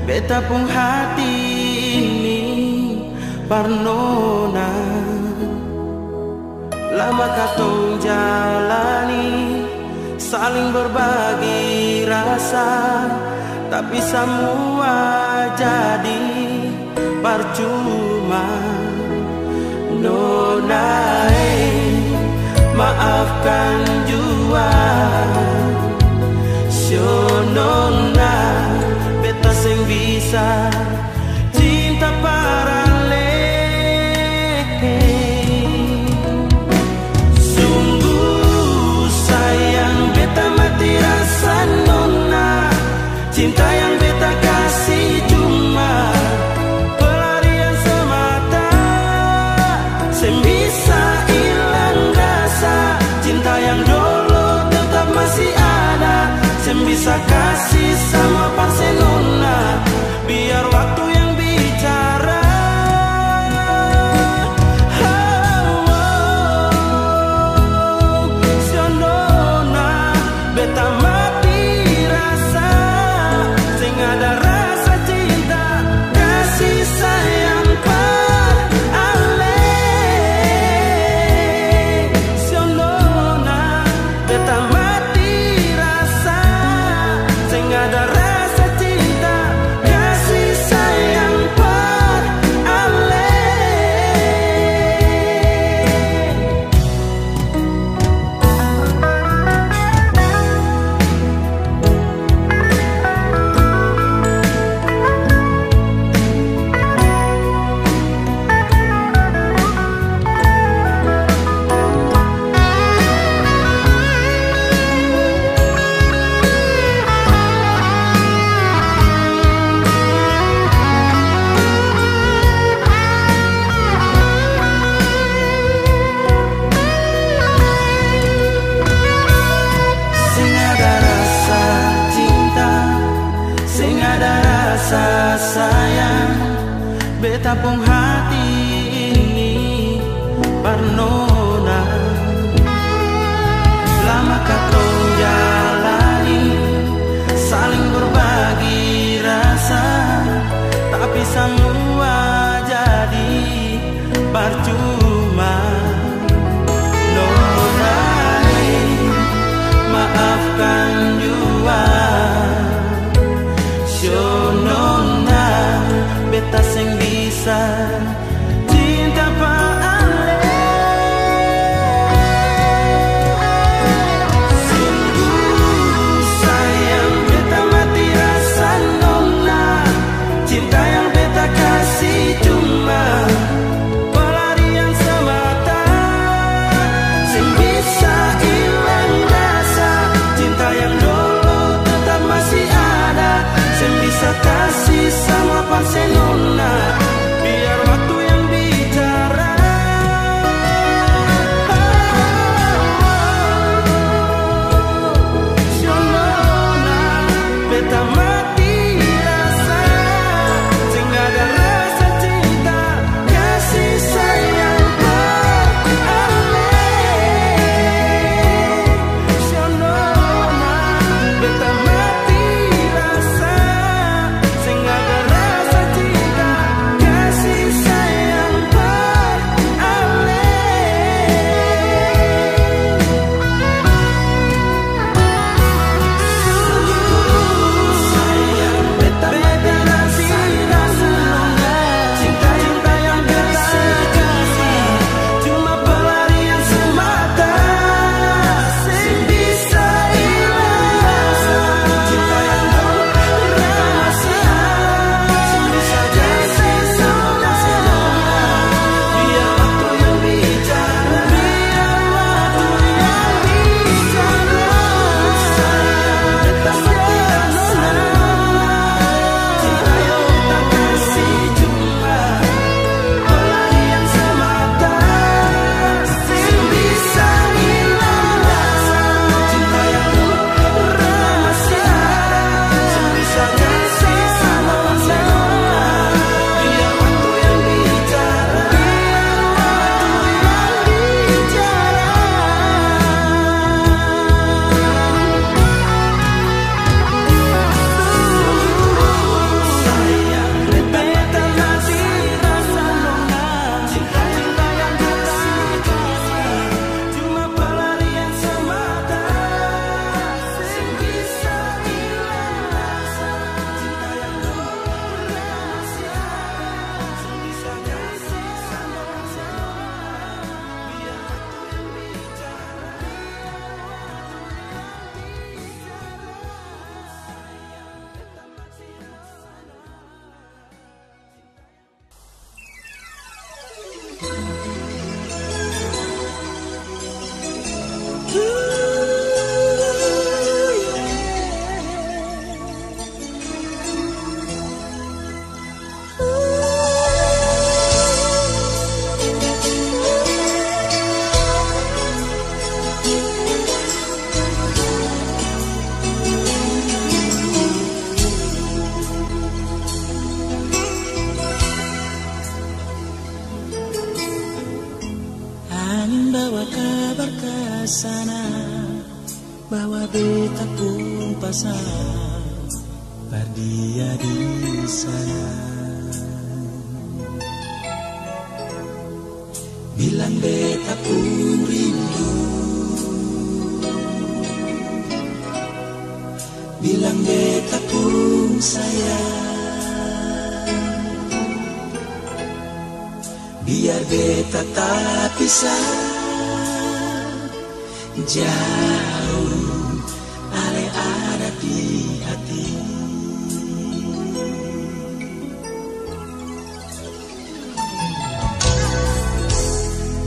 Beta pun hati ini parnona, lama katong jalani, saling berbagi rasa, tapi semua jadi percuma. Nona, maafkan jua, nona, beta sing bisa cinta parale. Sungguh sayang beta mati rasa nona, cinta yang beta kasih cuma pelarian semata, sing bisa hilang rasa. Cinta yang dulu tetap masih ada, sing bisa kasih sama Barcelona, biar waktu kampung hati ini Parnona. Lama katong jalani, saling berbagi rasa, tapi semua jadi percuma. Nona, maafkan jua, Nona, beta sing bisa cinta pa ale. Sungguh sayang beta mati rasa Nona, cinta yang beta kasih cuma pelarian semata, sing bisa hilang rasa. Cinta yang dulu tetap masih ada, sing bisa kasih sama Barcelona. Biar waktu yang bicara. Barcelona, beta mati rasa, sing ada rasa cinta kasih sayang beralih. Barcelona, beta mati rasa, sing ada rasa cinta kasih sayang beralih. Sayang beta mati rasa, cinta yang beta kasih cuma pelarian semata, sing bisa hilang rasa. Cinta yang dulu masih ada, sing bisa kasih sama Barcelona. Biar waktu yang bicara, biar waktu yang bicara. Sayang beta mati rasa, cinta yang beta kasih cuma pelarian semata, sing bisa hilang rasa. Cinta yang dulu masih ada, sing bisa kasih sama Barcelona. Biar waktu yang bicara, biar waktu yang bicara. Sayang beta mati rasa Nona, cinta yang kasih cuma pelarian semata, sing bisa hilang rasa. Cinta yang dulu masih ada, sing bisa kasih sama Barcelona. Biar waktu yang bicara, angin bawa kabar ke sana, bawa beta pun pasang dia di sana. Bilang beta pun rindu, bilang beta pun sayang. Biar beta tak pisah jauh, ale ada di hati.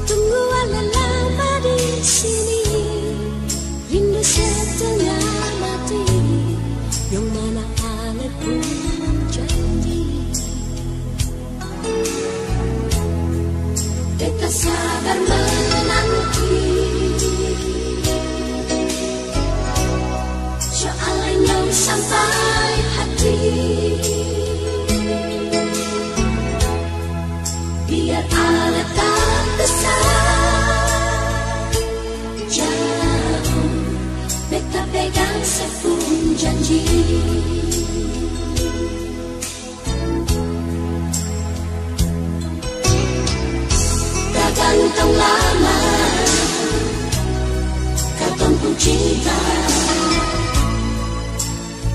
Tunggu ala lama di sini, rindu setengah mati, yang mana ale pun janji. Beta sabar menanti, soalnya sampai hati. biar Ale tak besar. Jauh, beta pegang sepun janji. Tak gantung lama, katong pun cinta.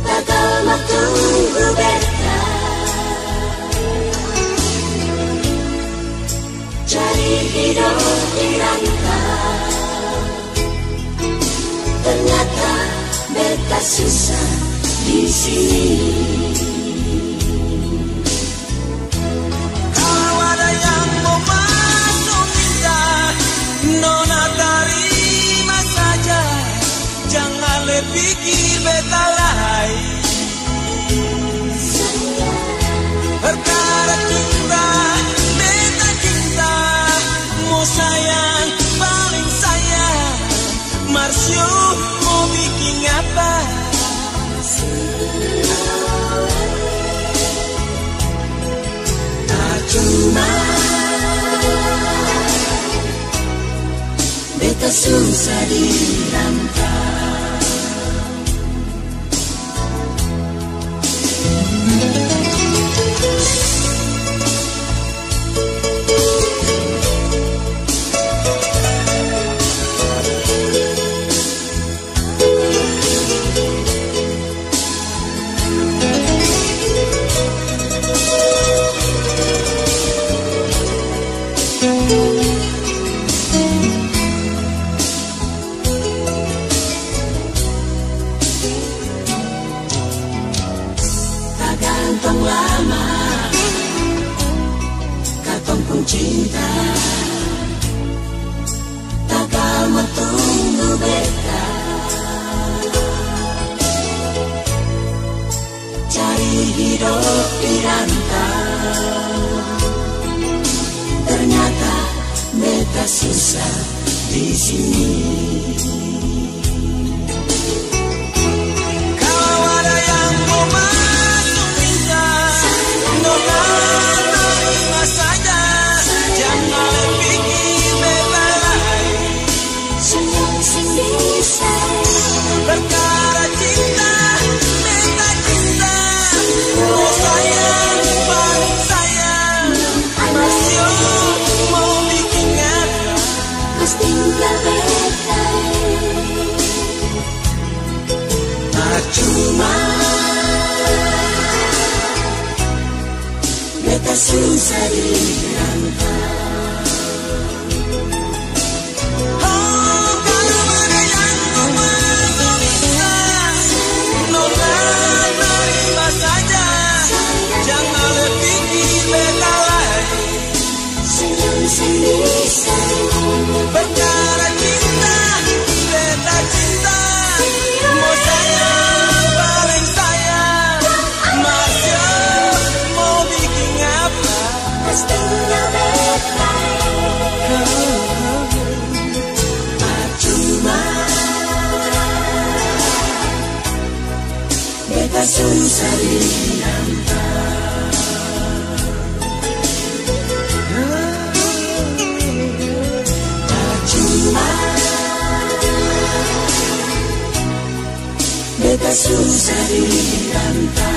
Tagal matunggu beta, cari hidup di rantau. Ternyata beta susah di sini. Kalau ada yang mau masuk minta, nona terima saja. Jangan le pikir beta lain. Perkara cinta, beta cinta. Mau sayang, paling sayang. Marsio mau bikin apa? Tak cuma beta susah dirantau. Gantung lama, katong pun cinta. Tagal matunggu beta, cari hidup di rantau. Ternyata beta susah di sini. Kalau ada yang mau masuk minta, nona terima saja. Jangan pikir beta lain. Senyum bisa. Perkara cinta, beta cinta. Mau sayang, paling sayang. Masih mau bikin apa? Mas tinggal beta. Tak cuma beta susah dirantau. Oh, kalau ada yang mau masuk minta, nona terima saja. Jangan le pikir beta lain. Senyum bisa. Perkara cinta, beta cinta. Mau sayang, paling sayang. Masih mau bikin apa? Mas tinggal beta. Cuma beta susah dirantau. Cuma beta susah dirantau.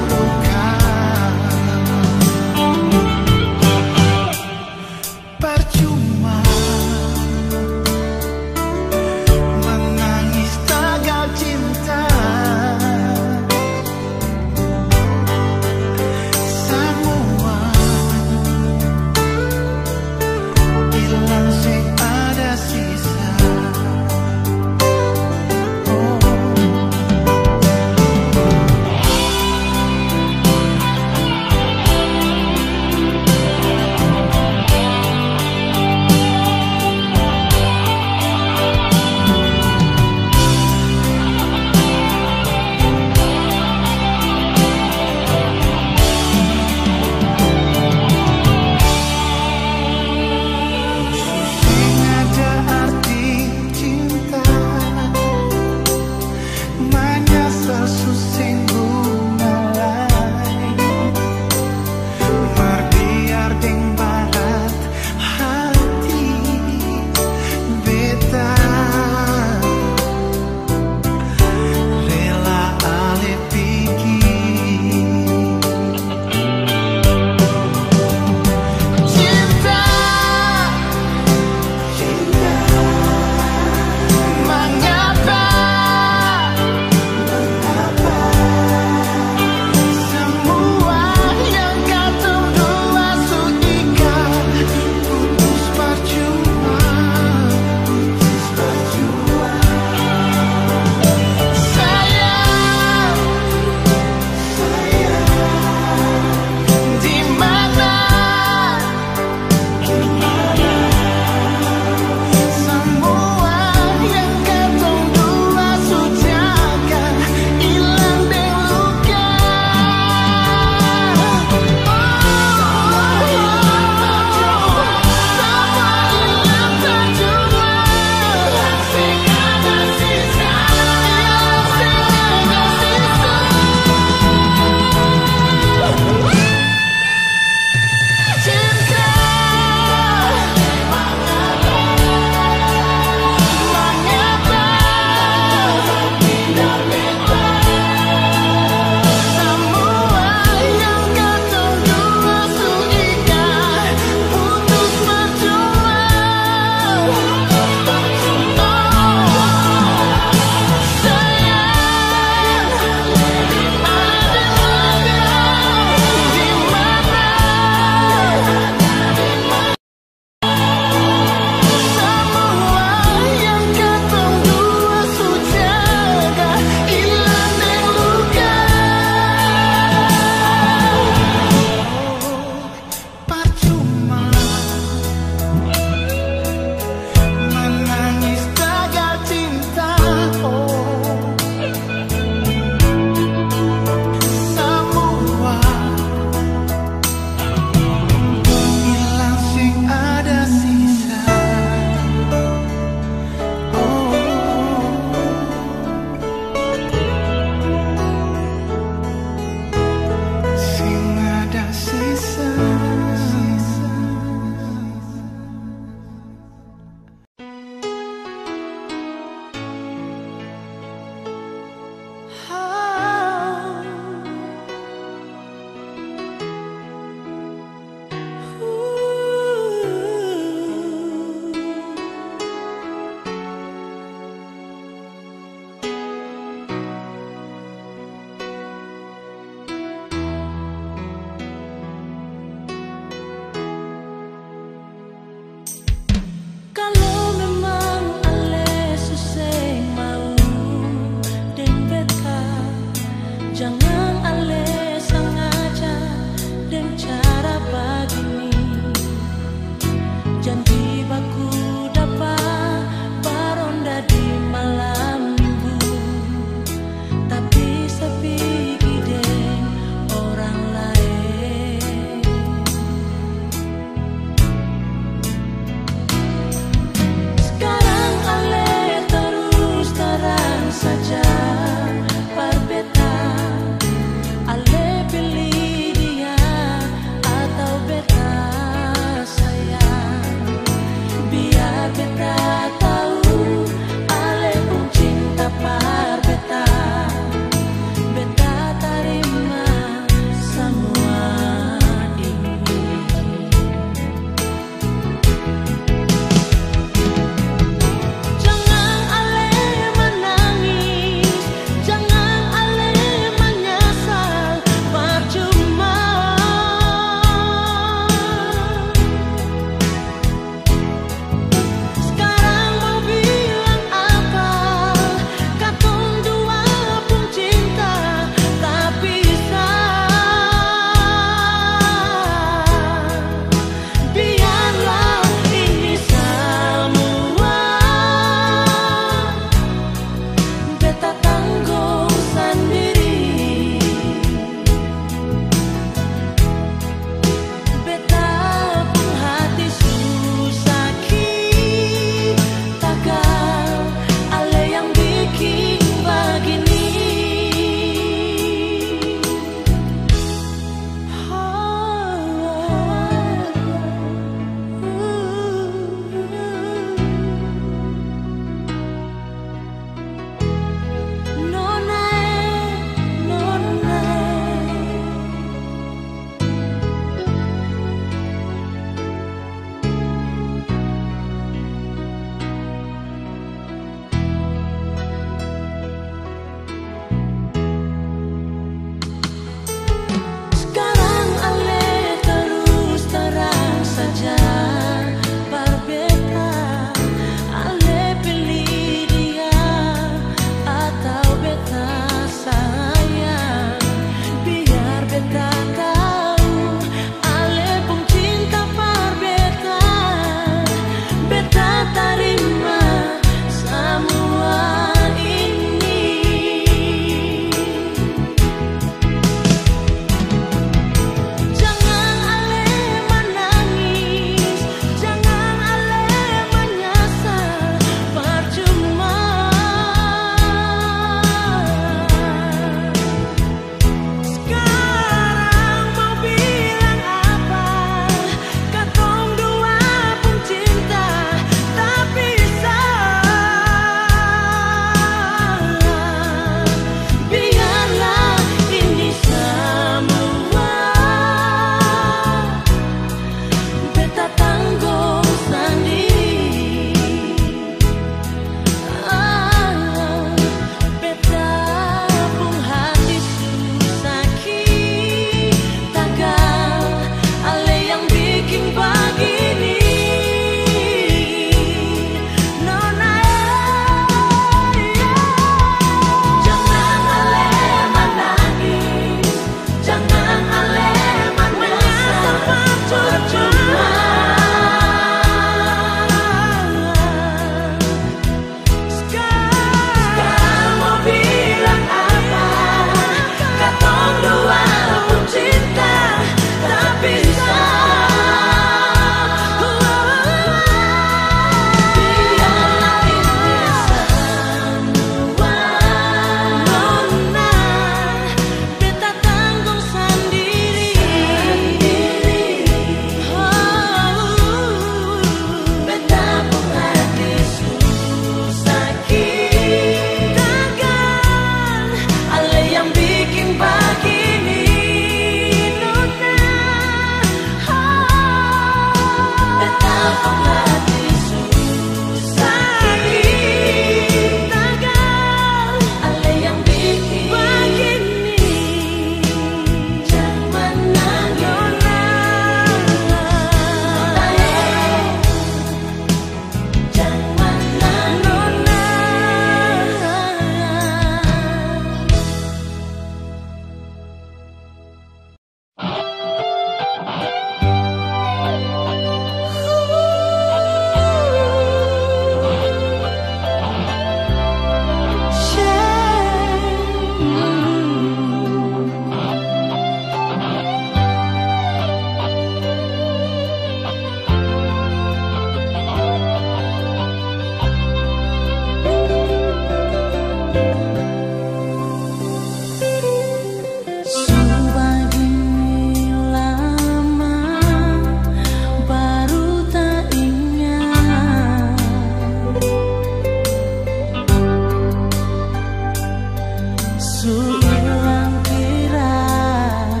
Su ilang kirang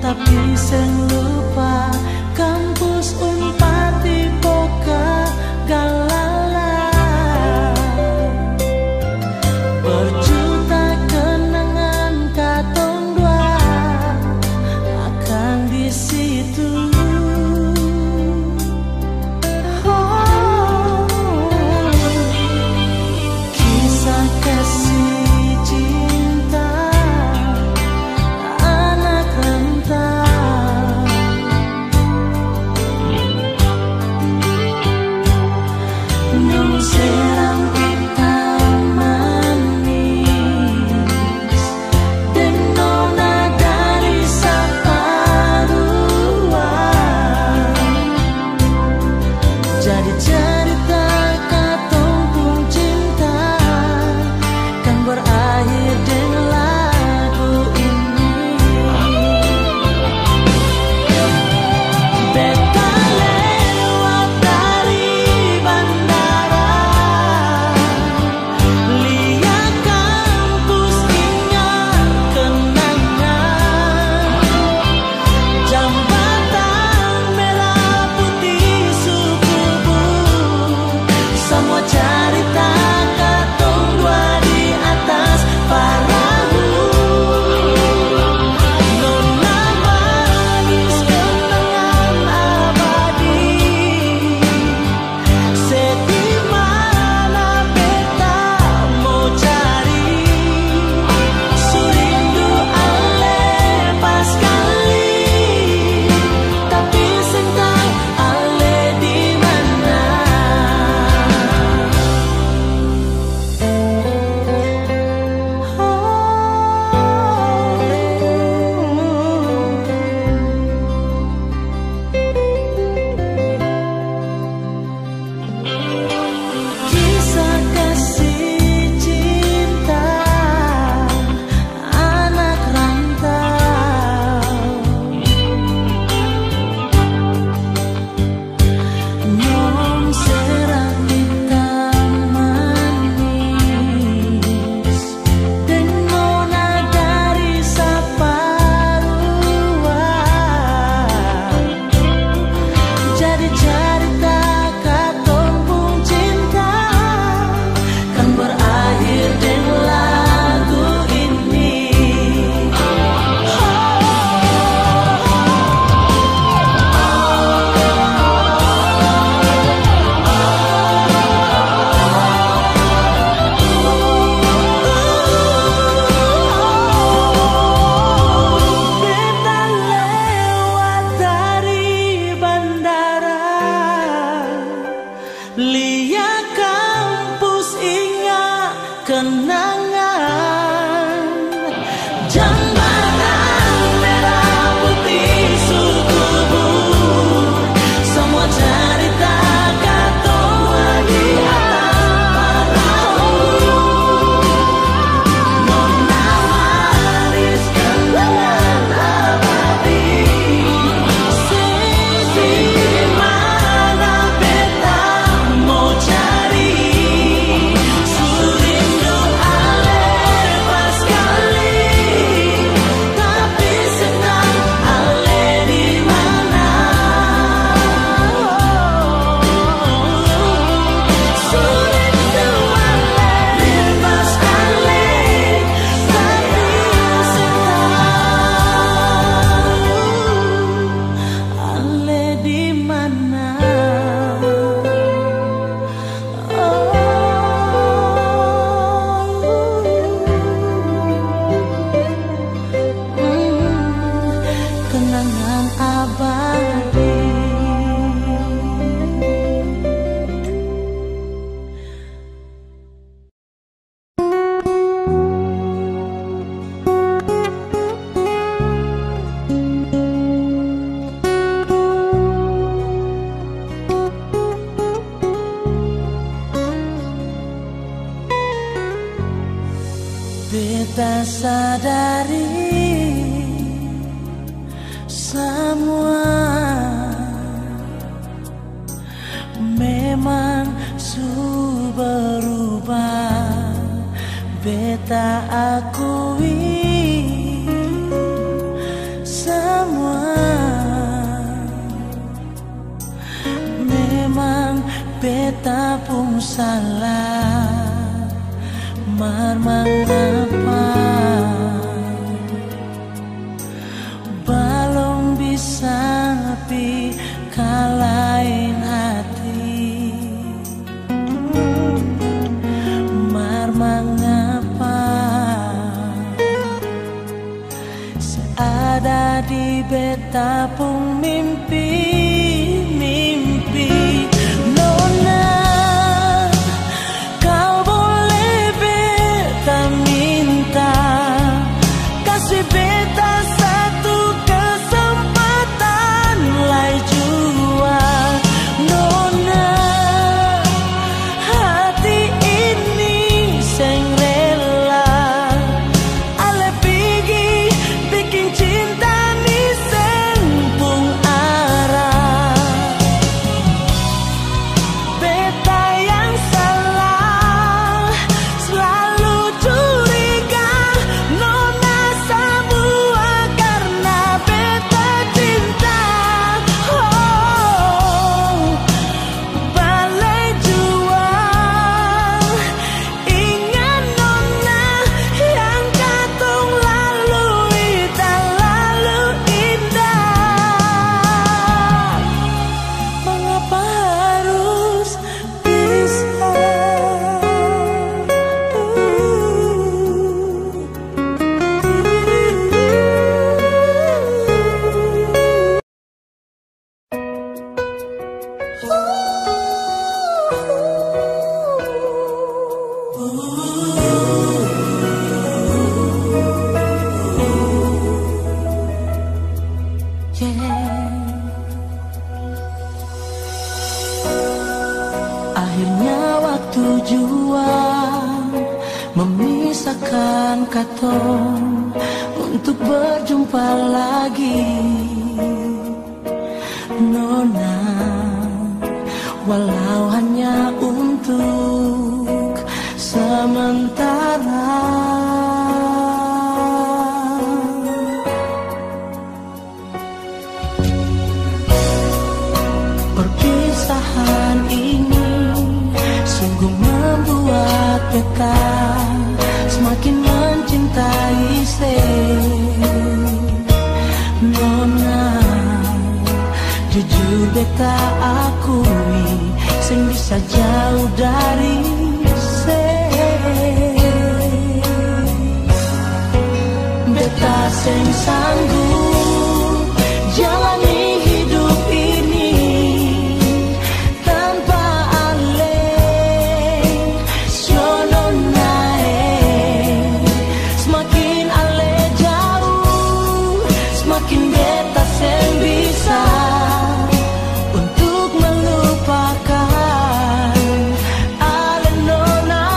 tapi sing lupa kampus Unpad boga galala. Berjuta kenangan katong dua akan di situ. Kisah kasih cinta anak rantau, nung serang hitam manis dan nona dari Saparua. Jadi cerita katong pun cinta kan berakhir dengan lagu ini. Beta lewat dari bandara, lihat kampus ingat kenangan, jembatan merah putih suku, semua cerita katong dua di atas perahu. Nona manis kenangan abadi, sedih mana beta mau cari. Surindu ale pas kali, tapi sentang ale di mana. Kisah kasih cinta anak rantau, nong serang hitam manis dan nona dari Saparua. Jadi cerita katong pun cinta kan berakhir dengan lagu ini. Beta lewat dari bandara, lihat kampus ingat kenangan, jembatan merah putih suku, semua cerita katong di atas perahu. Nona manis kenangan abadi, sedih mana beta mau cari. Surindu ale pas kali, tapi senang ale di mana. Surindu ale pas kali, tapi senang ale di mana. Kenangan abadi. Beta sadari semua memang su berubah. beta akui semua. Memang beta pun salah, mengapa belum bisa lebih kalahin hati. Mengapa seada di beta pun mimpi-mimpi. Nona, kau boleh beta minta, kasih beta satu kesempatan lai jua. Nona, hati ini seng rela ale pigi bikin cinta ni seng pung arah. Beta yang salah, selalu curiga. Nona semua karena beta cinta. Oh, balai jua. Ingat nona yang katong lalui terlalu indah. Mengapa harus Akhirnya waktu jua memisahkan katong untuk berjumpa lagi. Nona, walau hanya untuk sementara. Perpisahan ini sungguh membuat beta semakin mencintai Nona, jujur beta akui sing bisa jauh dari beta sing sanggup jalani hidup ini tanpa ale. Nona, semakin ale jauh, semakin beta sing bisa untuk melupakan ale. Nona,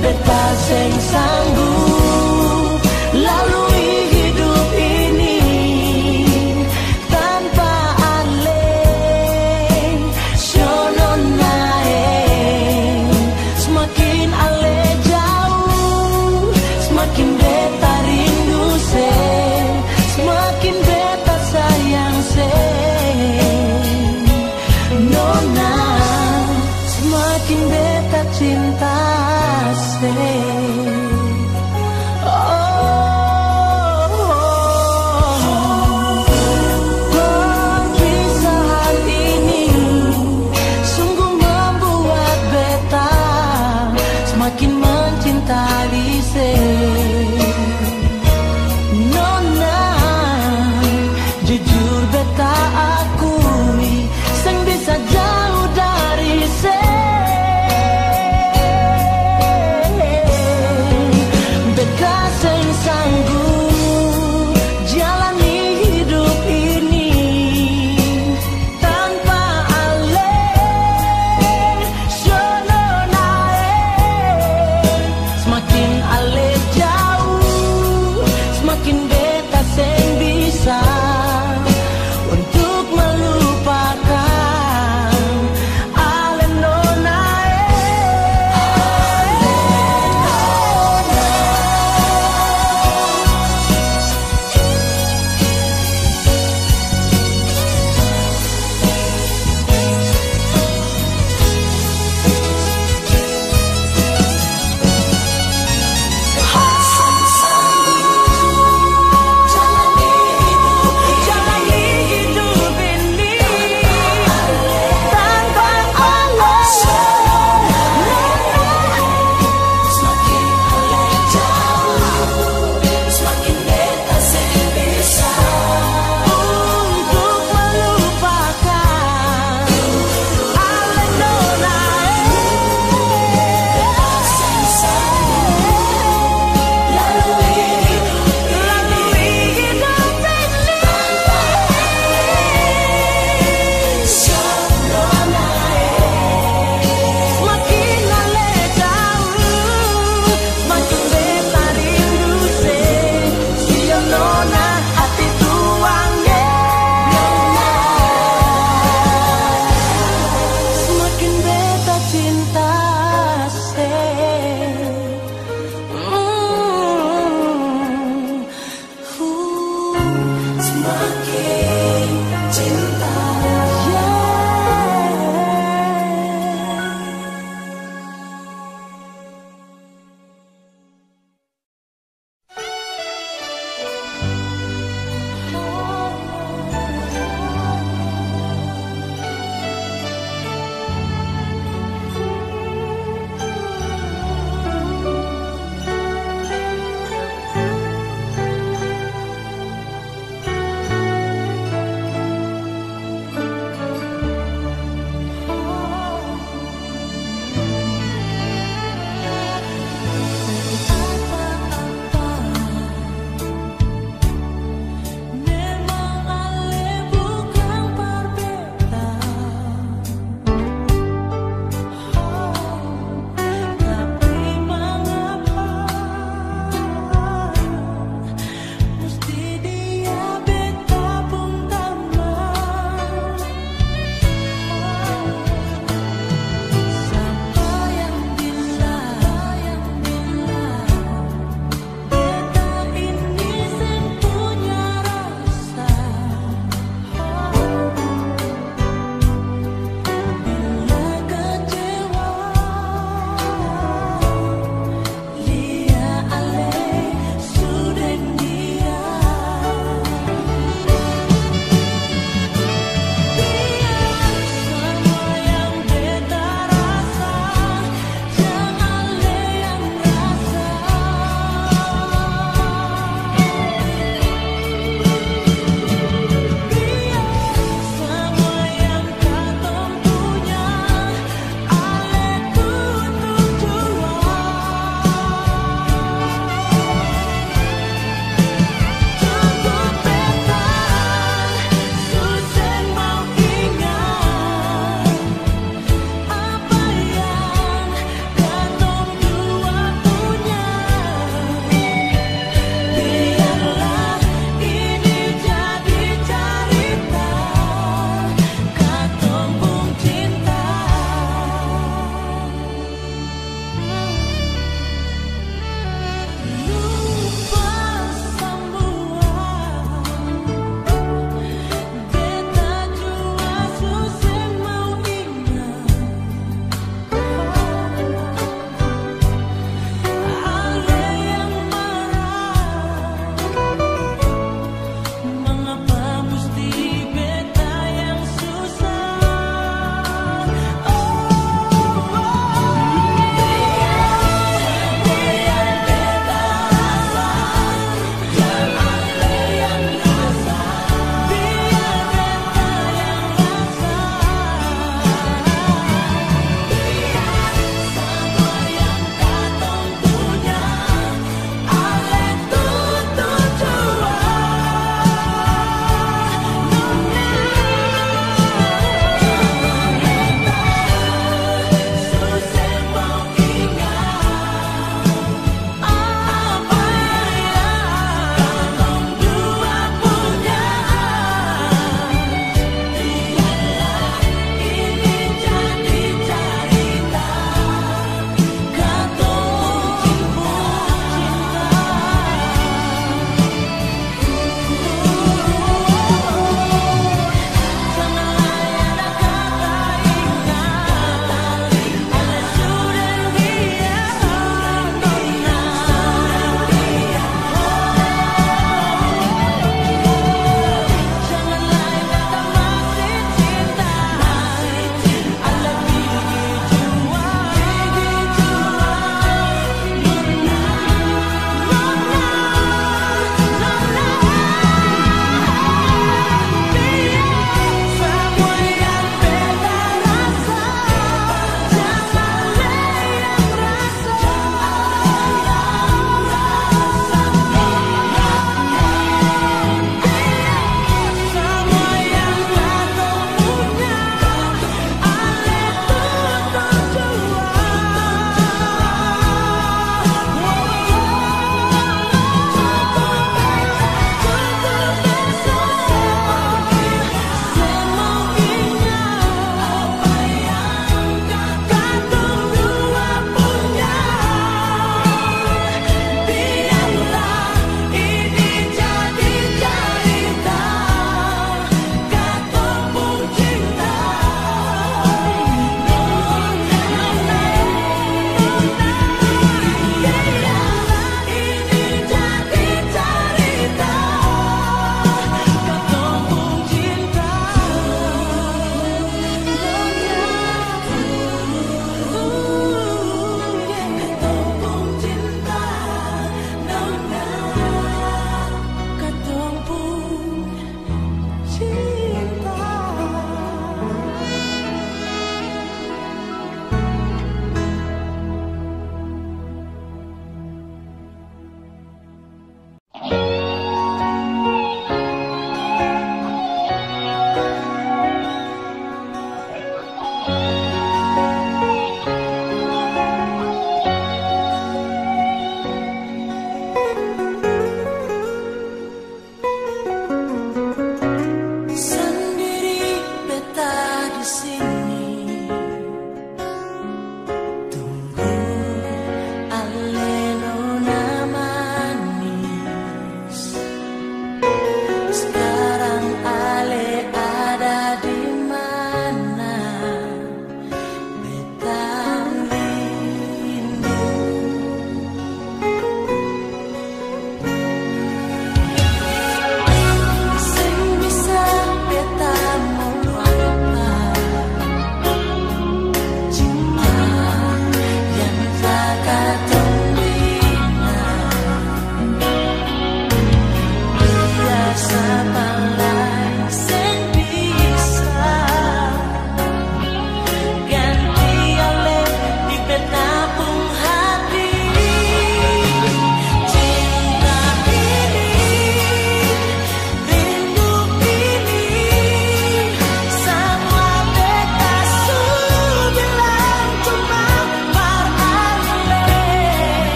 beta sing sanggup lalui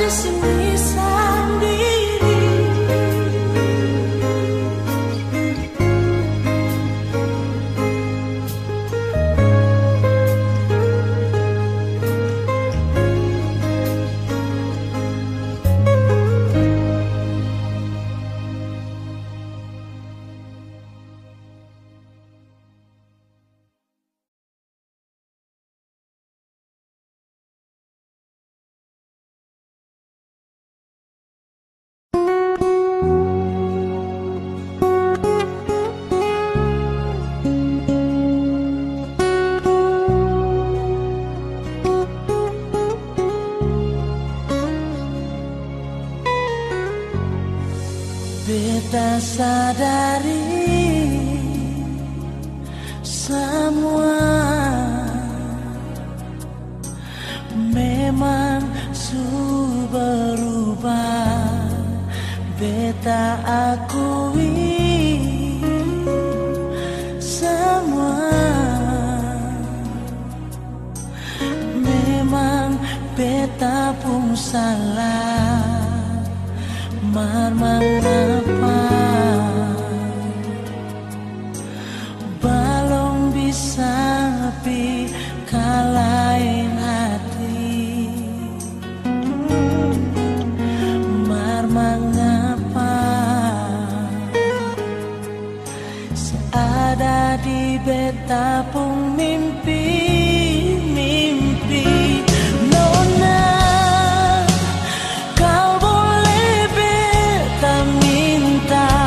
di sini sendiri. Beta sadari semua memang sudah berubah. Beta akui semua memang beta pun salah. Mengapa belum bisa kalahin hati? Mengapa seada di beta pun mimpi-mimpi. Nona, kau boleh beta minta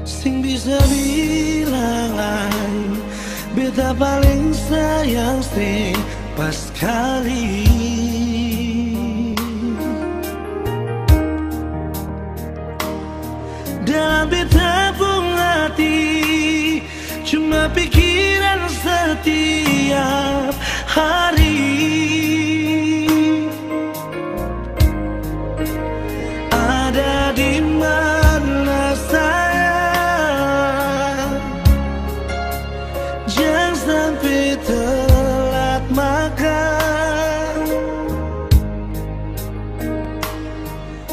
Sing bisa bilang lain, beta paling sayang sih pas kali. Dalam beta pun hati cuma pikiran setiap hari. Ada di mana sayang, jangan sampai telat makan.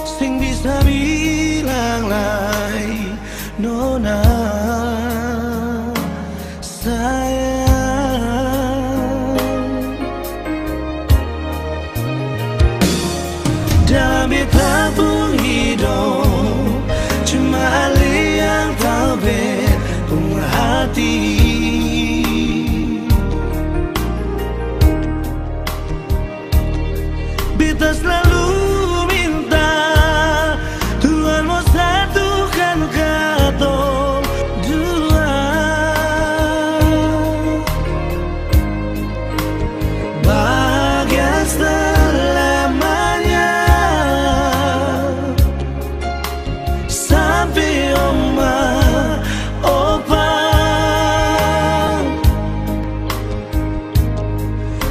Sing bisa bilang lain, nona dalam beta pun hidup cuma Ali yang tahu pun hati. Beta selalu minta Tuhan mau satukan katong dua, bahagia selamanya sampai oma opa.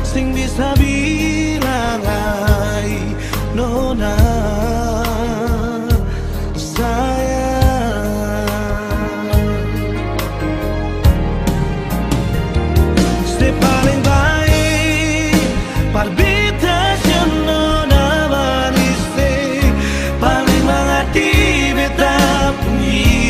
Sing bisa bilang ai nona sayang. Se paling baik parbita nona manis, paling mengerti beta punya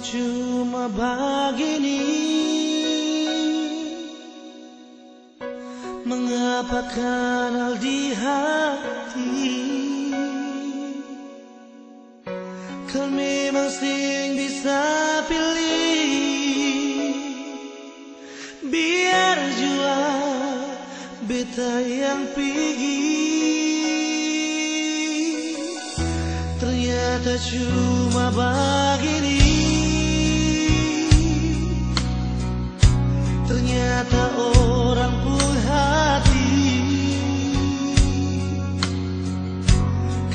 cuma begini. Mengapa kanal di hati? Kan memang sing bisa pilih. Biar jua beta yang pergi. Ternyata cuma begini. Ternyata orang pun hati.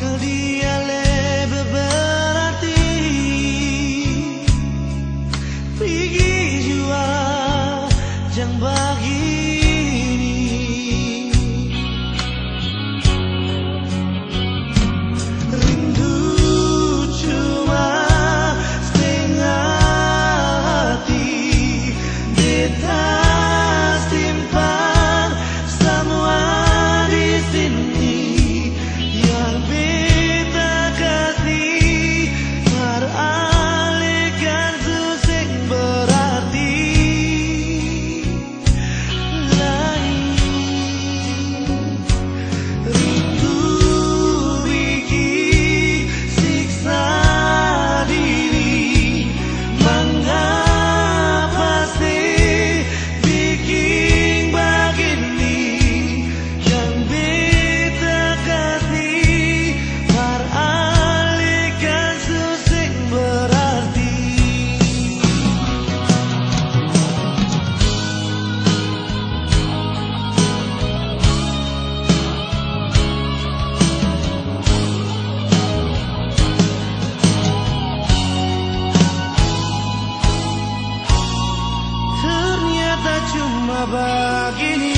Kau dia lebih berarti. Pergi jua jangan begini. Rindu cuma setengah hati. Beta simpan semua di sini. Yang beta kasih teralihkan susah berarti lain. Rindu bikin siksa diri. Mengapa sih bikin begini? Yang beta kasih teralihkan susah berarti. Ternyata cuma begini.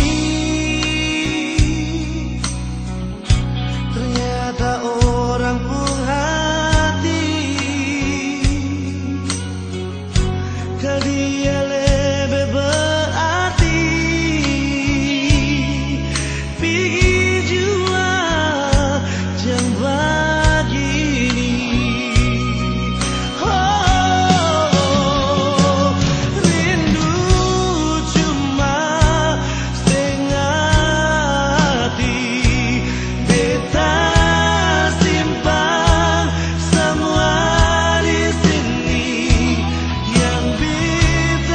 Ternyata orang pun hati. Kau dia lebih berarti. Pergi jua jangan begini. Oh, rindu cuma setengah hati. Beta simpan semua di sini. Yang beta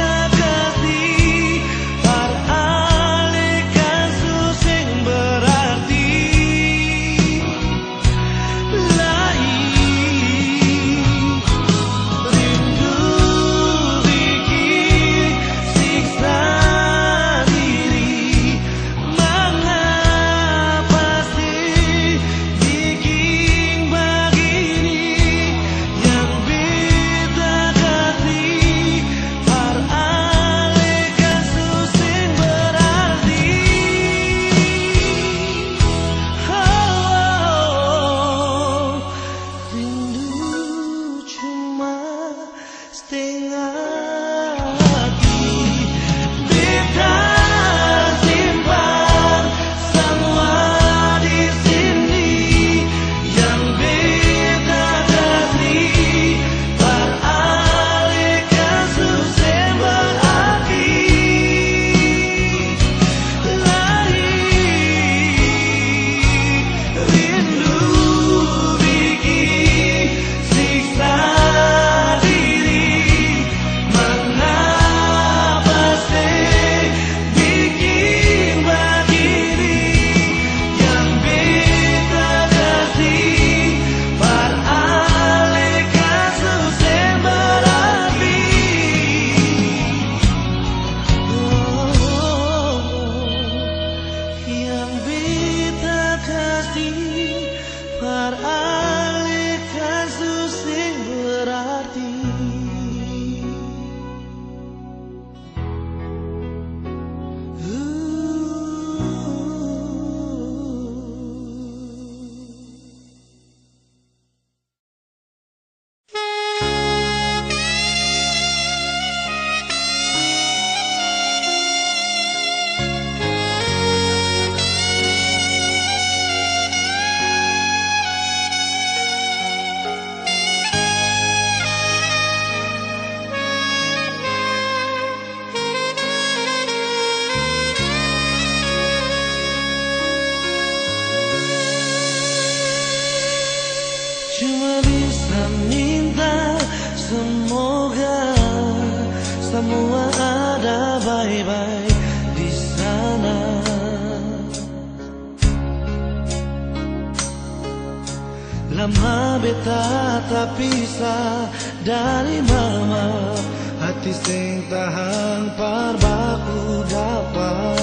Lama beta tak pisah dari mama, hati sing tahan parbaku dapat.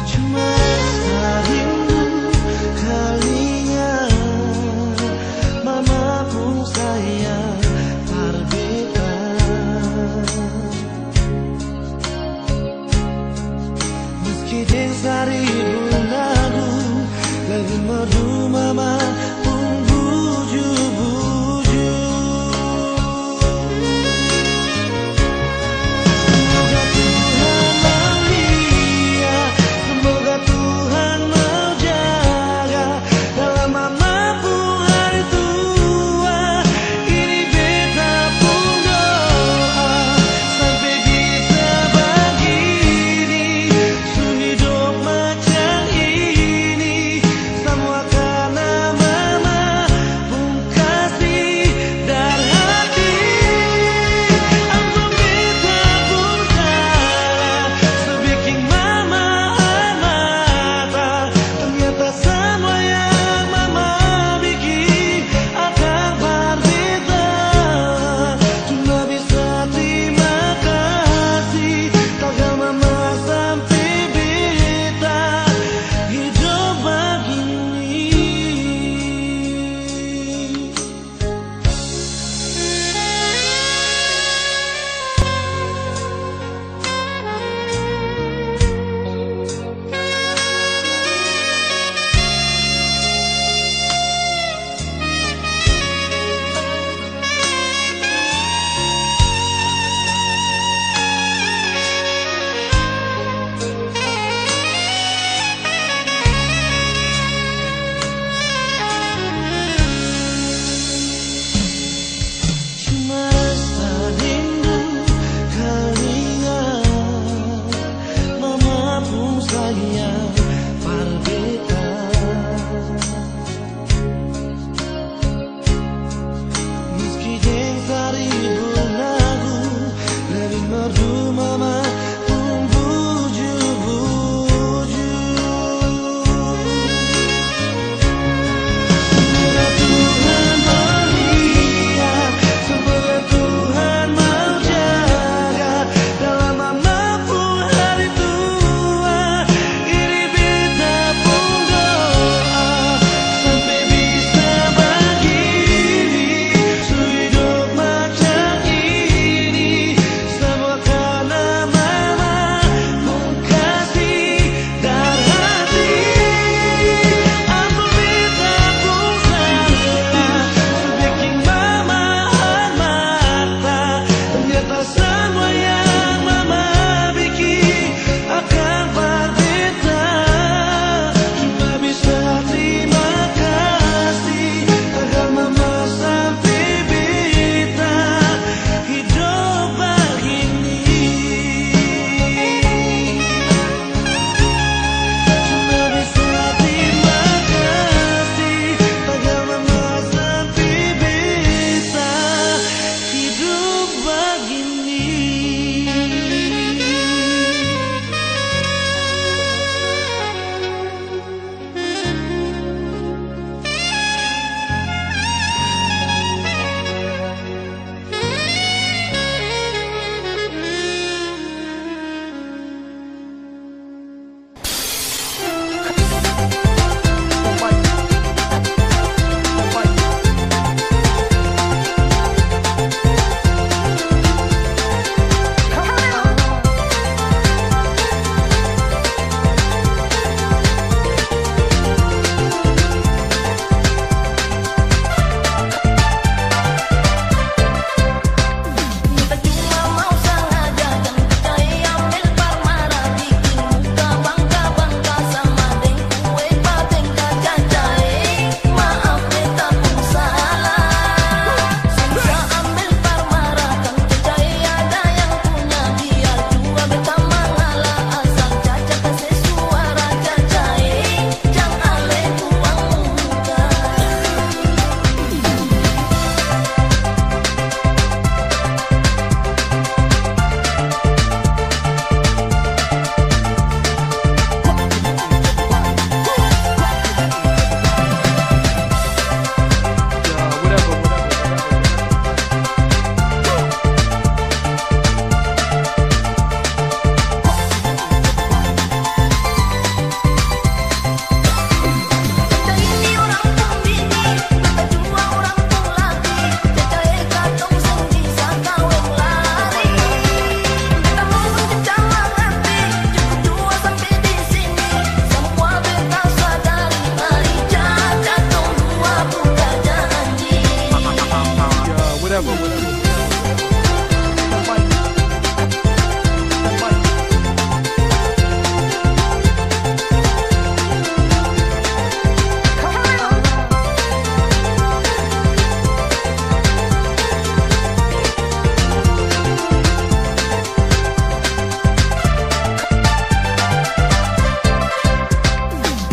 Cuma serindu kalinya mama pun sayang par beta. Meski deng seribu lagu lagi merdu mama pun buju-buju.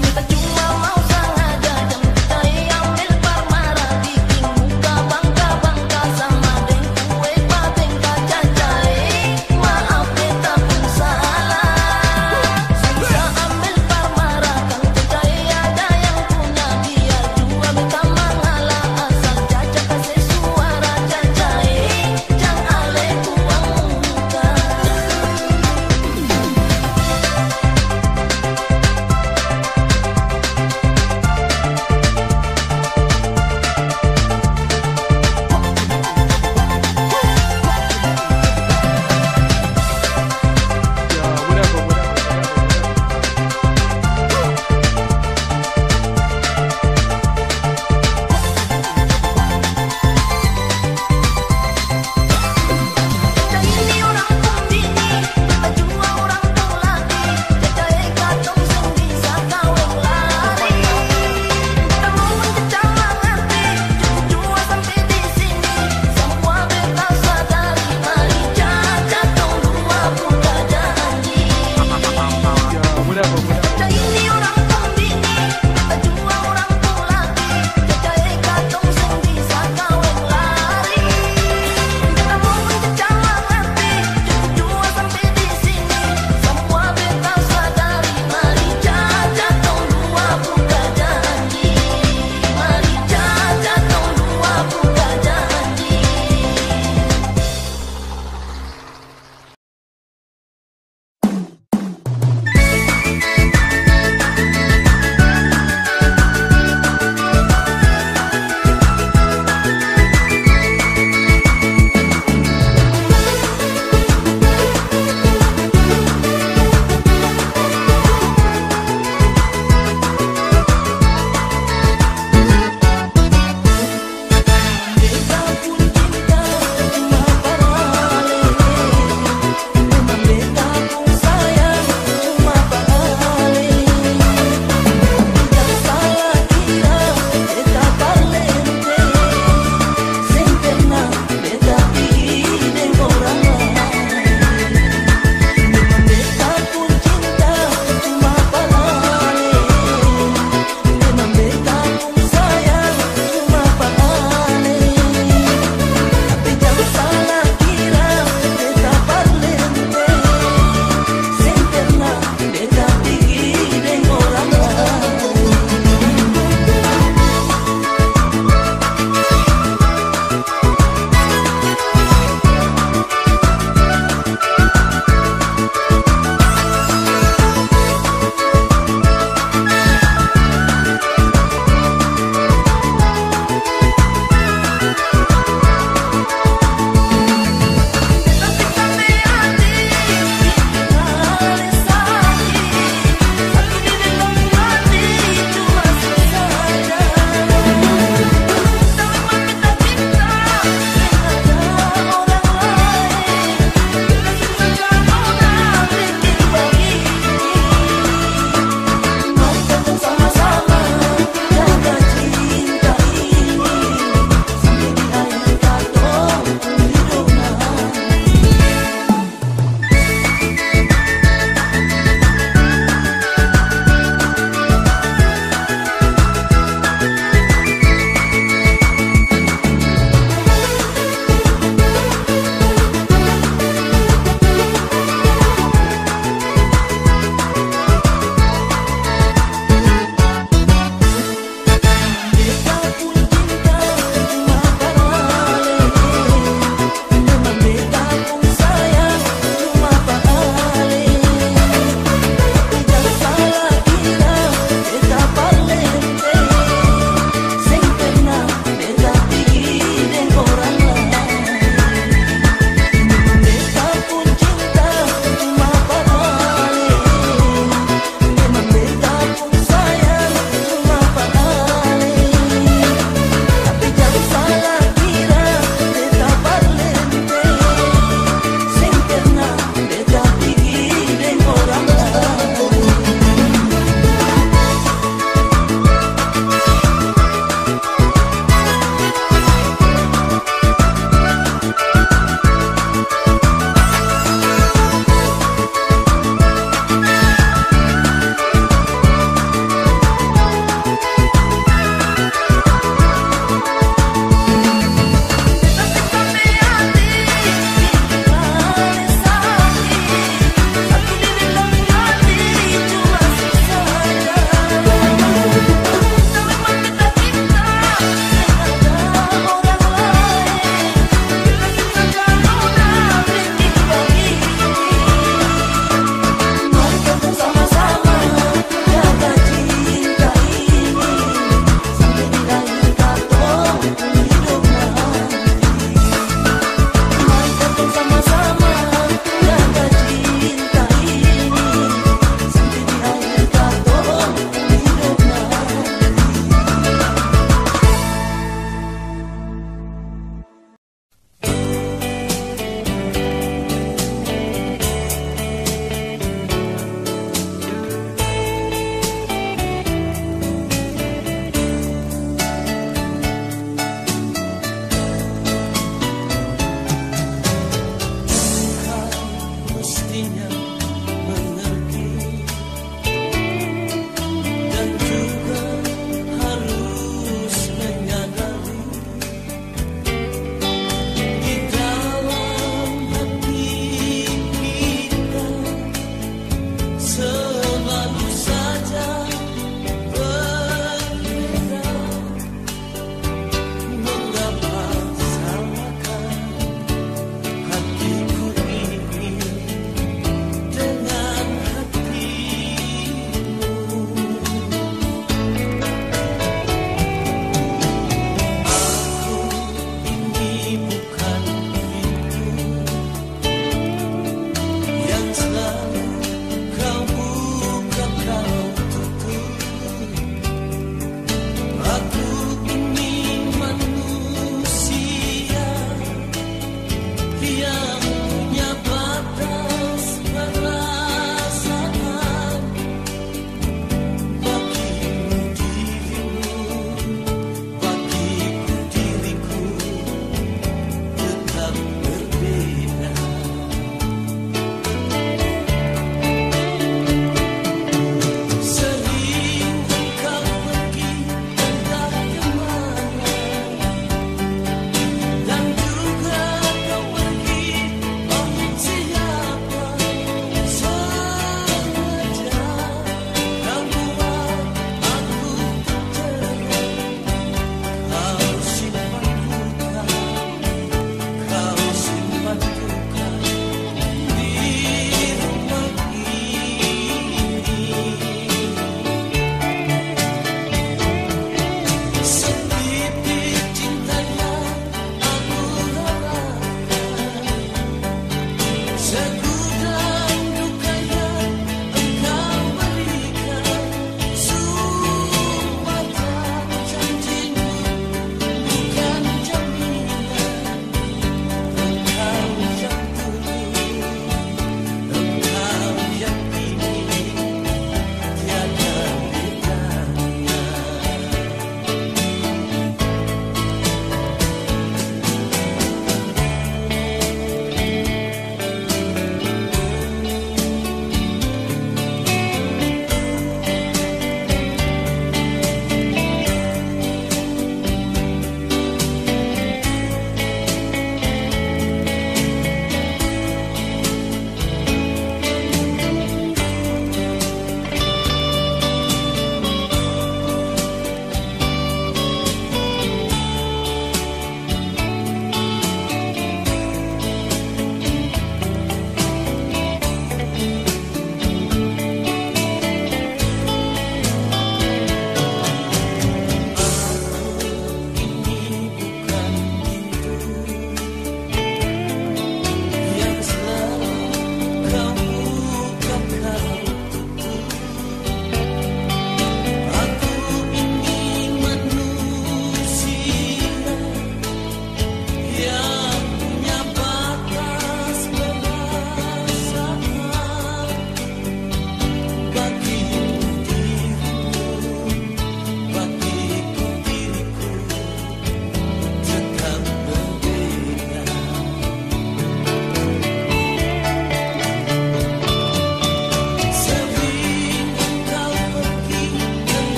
Kita cuma mau sengaja dan kita ambil permara, bikin muka bangga-bangga sama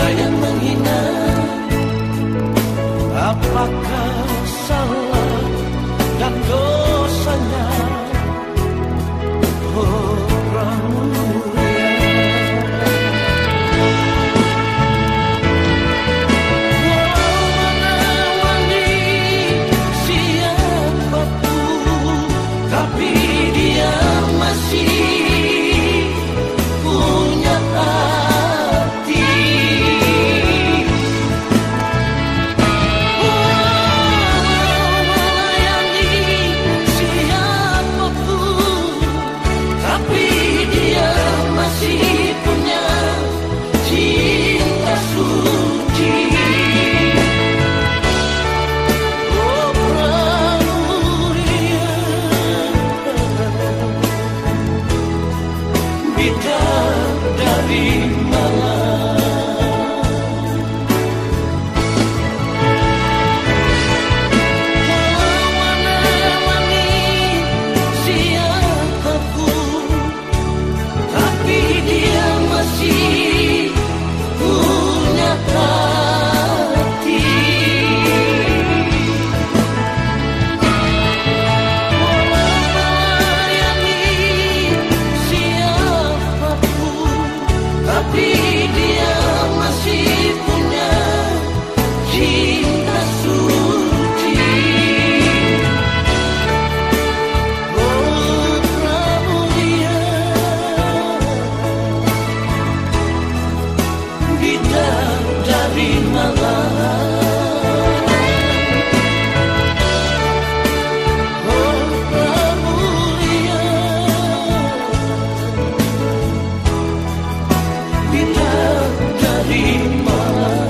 ada yang menghina. Apakah salah dan dosanya? Oh Pramudia, walau menawani siapapun, tapi dia masih punya hati. Walau melayani siapapun, tapi dia masih punya cinta suci. Oh Pramudia, bidadari malam. Walau menemani siapapun, tapi dia masih punya hati. Walau melayani siapapun, tapi dia masih punya cinta suci. Oh Pramudia, bidadari malam. Oh Pramudia, bidadari malam.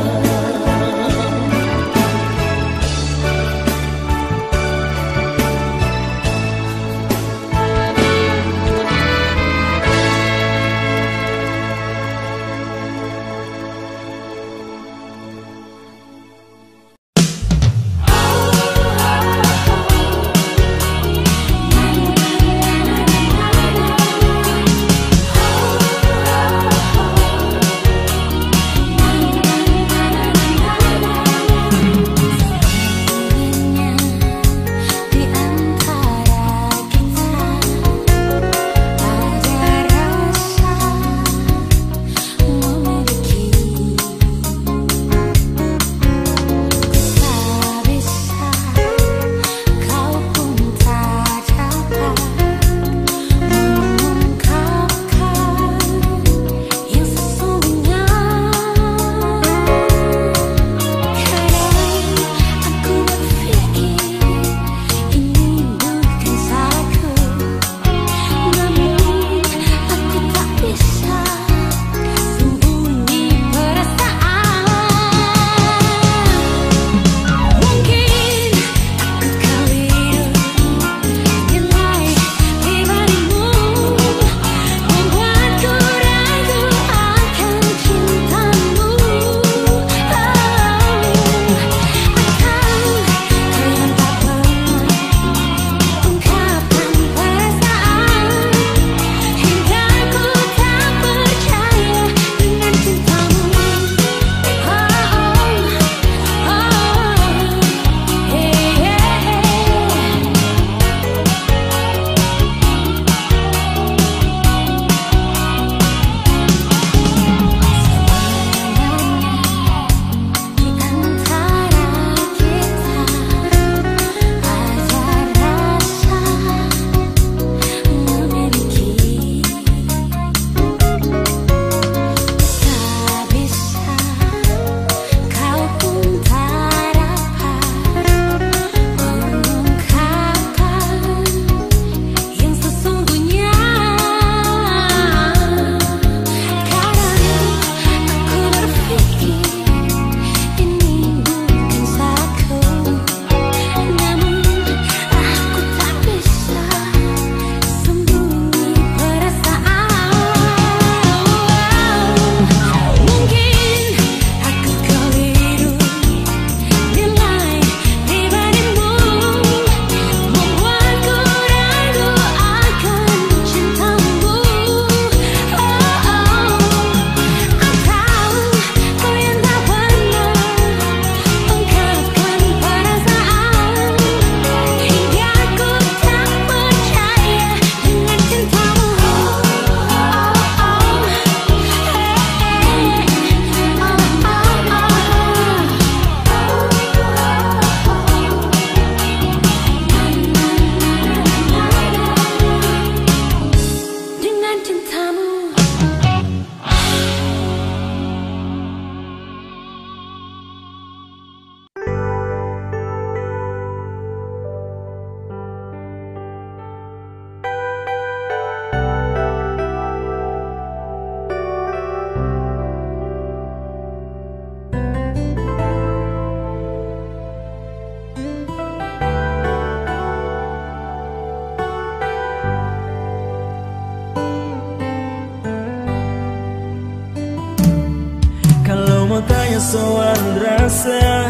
mau tanya soal rasa,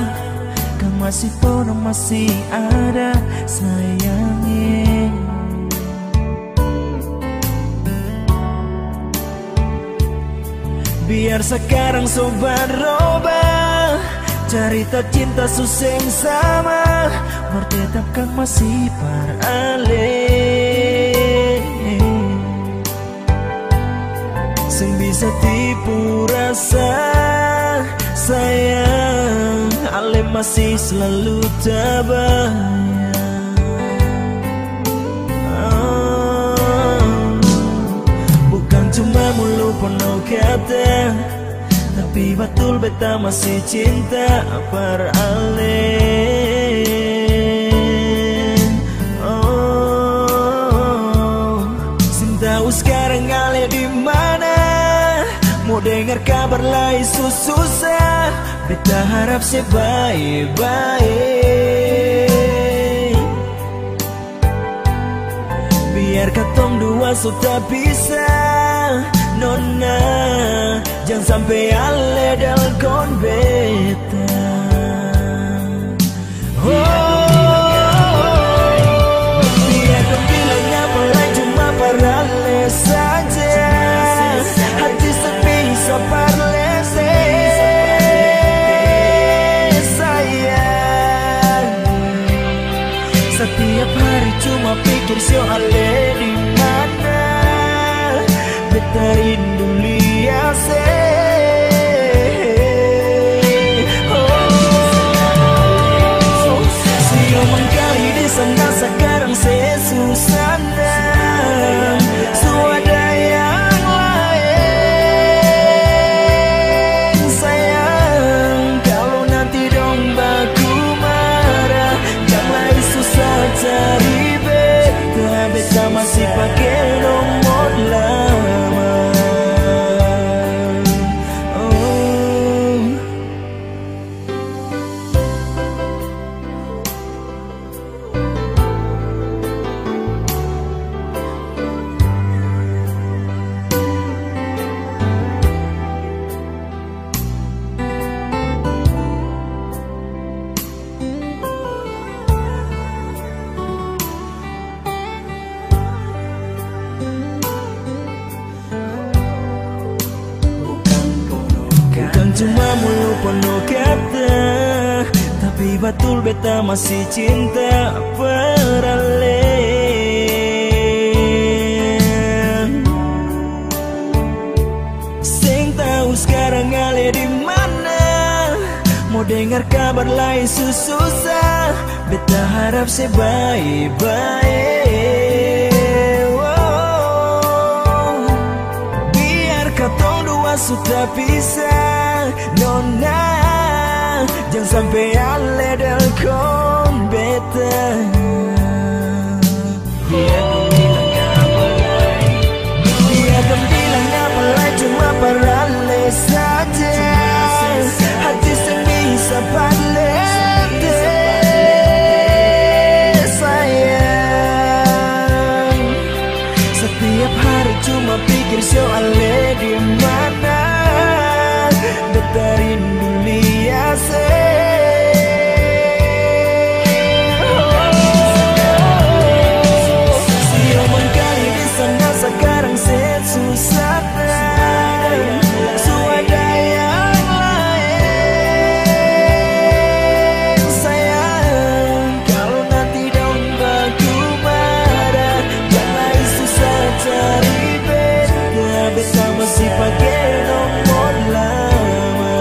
kan masih pono masih ada sayangnya. Biar sekarang sobat robah cerita cinta suseng sama, bertetapkan masih paralel. Sing bisa tipu rasa sayang, ale masih selalu terbayang. Bukan cuma mulu penuh kata, tapi betul beta masih cinta paralel. Sing tahu sekarang ale di mana, mau dengar kabar lah isu susah, beta harap sebaik-baik. Biar katong dua sudah bisa, nona jangan sampai ale dalkon beta. Biar kau bilang apa cuma paralel saja, hati bisa parlese sayang. Setiap hari cuma pikir soal di mana beta rindu lihat siomang kali di sana sekarang sesusah suadaya. Cari beta masih pakai nomor lama. Cuma mulu penuh kata, tapi betul beta masih cinta paralel. Sing tahu sekarang ale di mana, mau dengar kabar lain susah, beta harap sebaik-baik. Biar katong dua sudah pisah, nona jangan sampai ale dalkon beta. Dia kan bilang apa lagi cuma paralel saja, hati sendiri bisa parlete sayang. Setiap hari cuma pikir soal di mana beta rindu lihat siomang kali di sana sekarang sesusah suadaya lain sayang. Kalau nanti dong baku marah, jangan susah cari beta masih pakai nomor lama.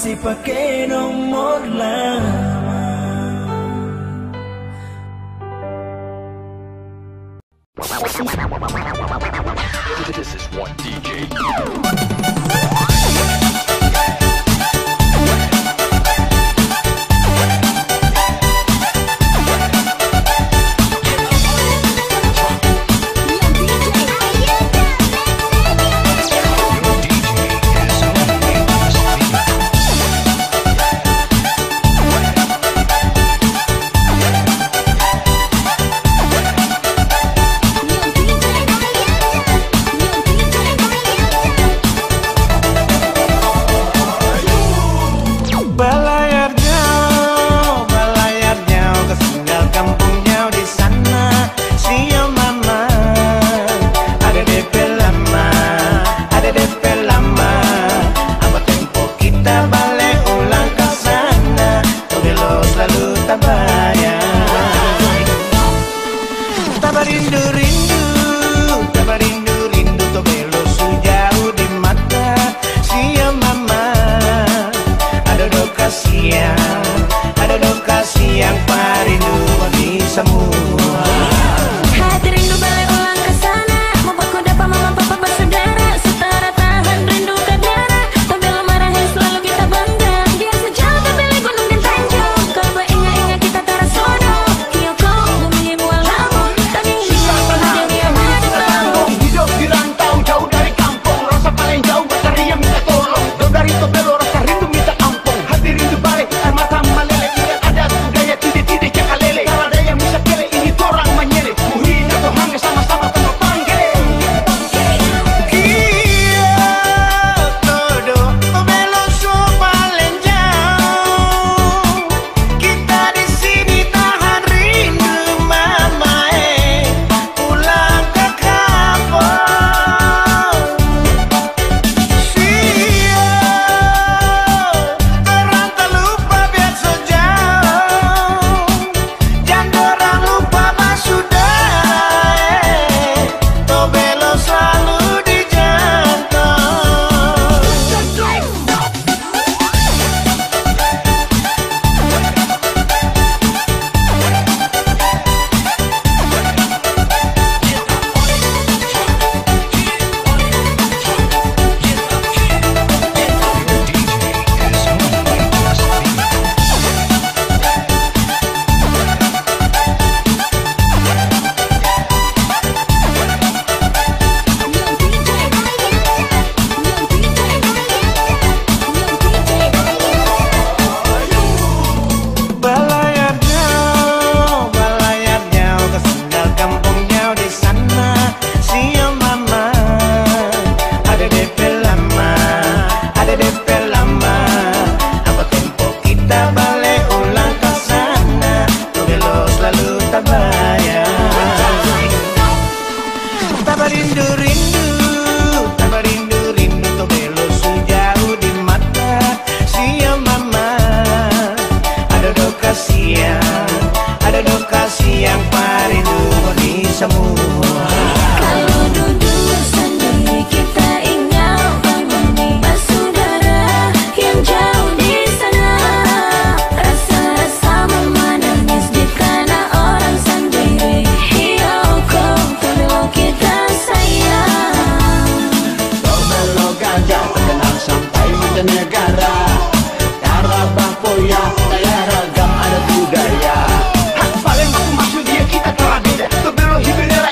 masih pakai nomor lama. This is one DJ. Paling aku maksud dia kita telah beda. Berbelo hiberera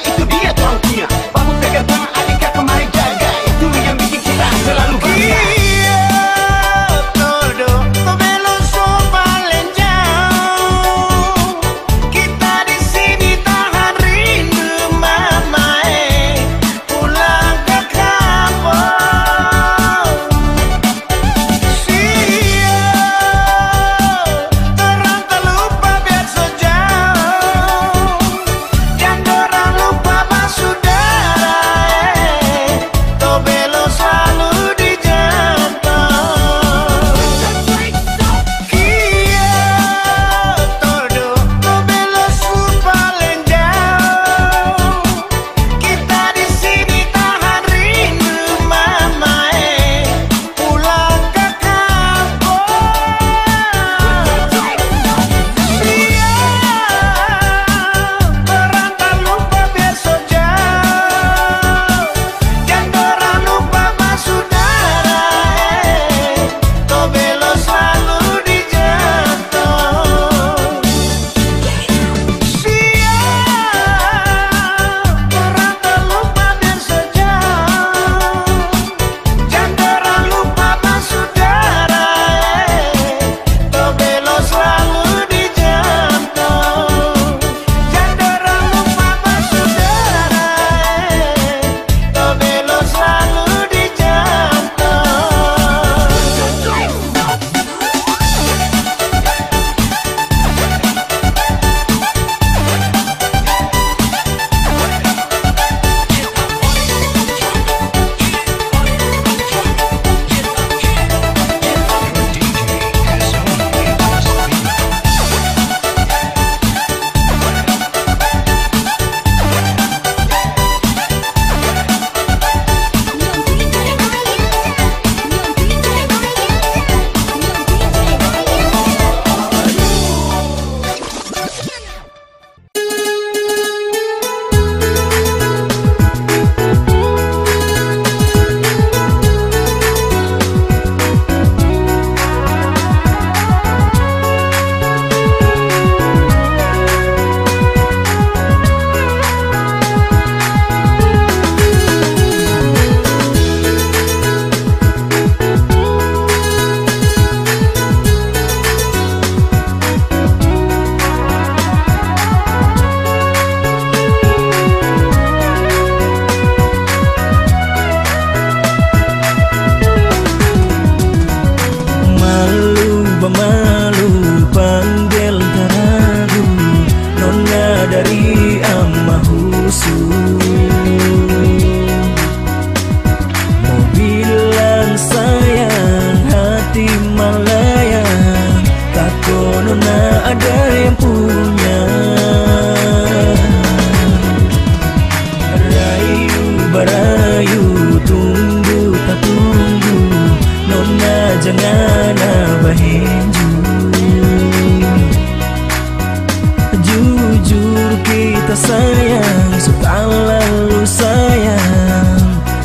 sayang, selalu sayang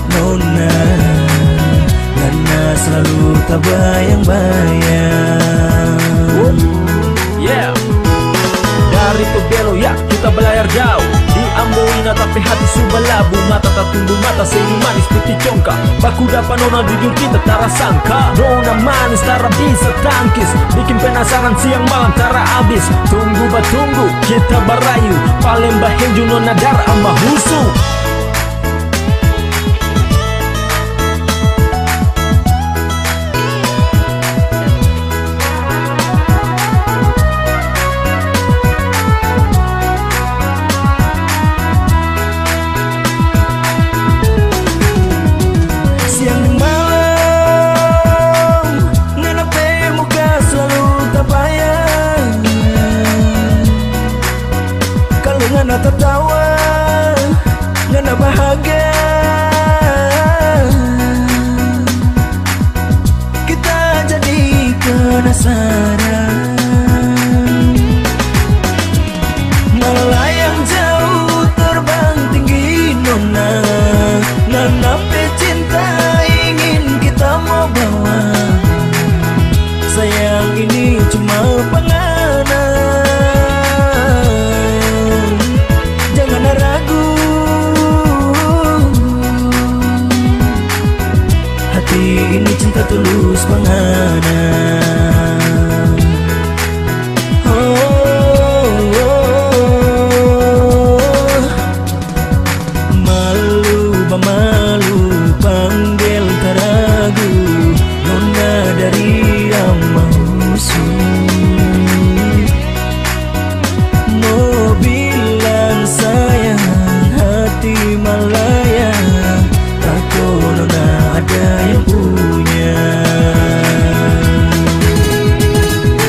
Nona, Nana selalu tak bayang-bayang. Yeah. Dari Tobelo ya kita belayar jauh di Amboina, tapi hati sudah labu. Mata tak tumbuh mata senyum manis putih congkak. Baku dapat nona jujur kita tara sangka. Nona manis tara bisa tangkis, bikin penasaran siang malam tara habis. Tunggu batunggu kita barayu, paling bahenju nona dar ama husu. Ngana tertawa, ngana bahagia. Kita jadi penasaran, melayang jauh terbang tinggi nona. Ngana pecinta ingin kita mau bawa. Sayang ini cuma pengangan, ini cinta tulus penghana. Malu malu panggil taragu nona dari Amahusu. Mau bilang sayang hati melayang, takut nona ada yang punya.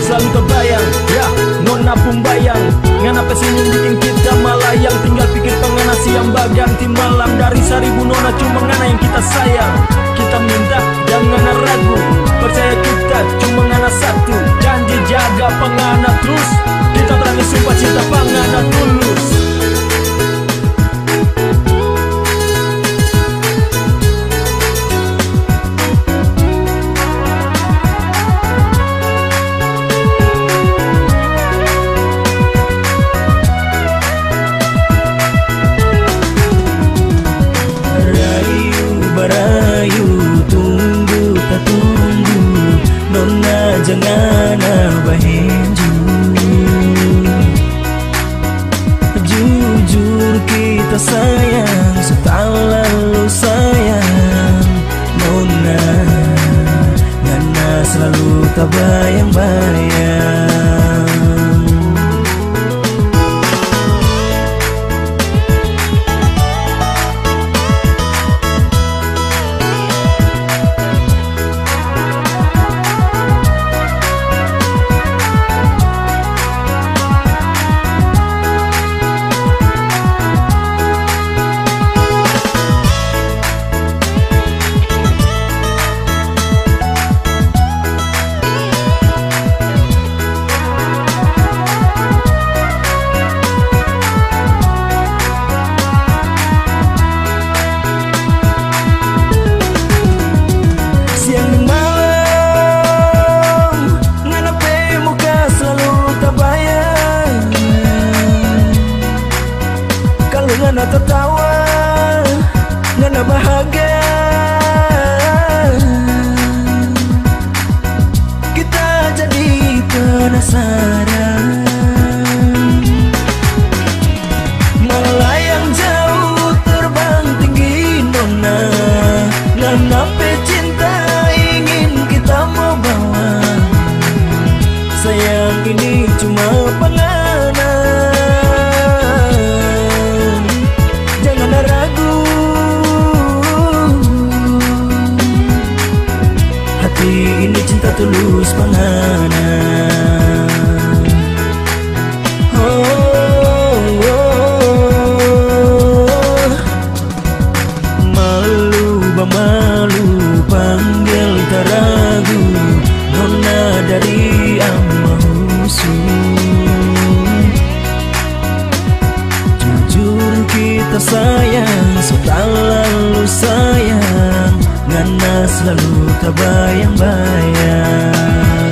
Selalu terbayang, ya nona pun bayang. Ngana pesenyum bikin kita melayang. Tinggal pikir pengana siang bagian timbalang. Dari 1000 nona cuma ngana yang kita sayang. Kita minta jangan ragu, percaya kita cuma ngana satu. Janji jaga pengana terus, kita berani sumpah cinta pengana tulus. Jangan bahenju, jujur kita sayang, selalu sayang nona. Nana selalu tak bayang-bayang. Ngana tertawa, ngana bahagia. Kita jadi penasaran, melayang jauh terbang tinggi nona. Ngana pecinta ingin kita mau bawa. Sayang ini cuma pengangan, ini cinta tulus penghana. kita sayang, so tak lalu sayang, ngana selalu terbayang-bayang.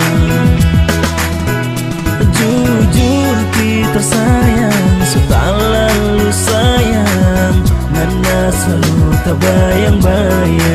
Jujur kita sayang, so tak lalu sayang, ngana selalu terbayang-bayang.